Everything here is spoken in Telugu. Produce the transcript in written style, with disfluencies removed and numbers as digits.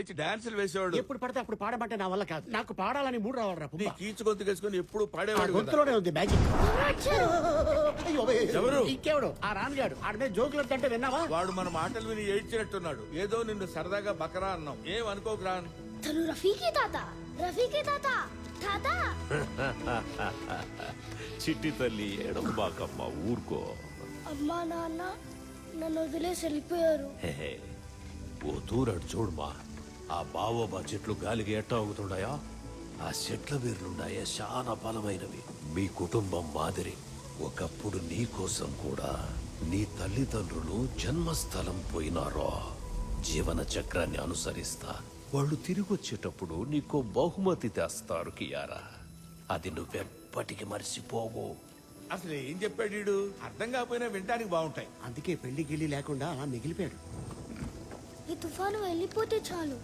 డాన్సులు వేసేవాడు. ఎప్పుడు పడితే అప్పుడు పాడమంటే నా వల్ల కాదు. నాకు పాడాలని మూడు రావాలరా. నీ కీచు గొంతుకేసుకుని ఎప్పుడు పాడేవాడు. గొంతులోనే ఉంది మ్యాజిక్. ఎవరు? ఇంకెవడు? ఆ రానుగాడు. ఆడి మీద జోకులు అంటే విన్నావా? వాడు మన మాటలు విని ఏడ్చినట్టున్నాడు. ఏదో నిన్ను సరదాగా బకరా అన్నాం. ఏం అనుకోకు రాన్. తను రఫీకి తాత. రఫీకి తాత. తాత చిట్టి తల్లి ఎడబాకమ్మ ఊరుకో. అమ్మా నాన్న నన్ను వదిలేసి వెళ్ళిపోయారు. హే, ఓ దూరాడు చూడమా. ఆ బావోబా చెట్లు గాలికి ఎట్టా అవుతుండాయా? ఆ చెట్ల వేర్లుండాయా చాలా బలమైనవి. మీ కుటుంబం మాదిరి ఒకప్పుడు నీ కోసం కూడా నీ తల్లిదండ్రులు జన్మస్థలం పోయినారో. జీవన చక్రాన్ని అనుసరిస్తా వాళ్ళు తిరిగొచ్చేటప్పుడు నీకో బహుమతి తెస్తారు కియారా. అది నువ్వెప్పటికి మర్చిపోవు. అసలు ఏం చెప్పాడు వీడు? అర్థం కాకపోయినా వినడానికి బాగుంటాయి. అందుకే పెళ్లి గిల్లి లేకుండా అలా మిగిలిపోయాడు. ఈ తుఫాను వెళ్ళిపోతే చాలు.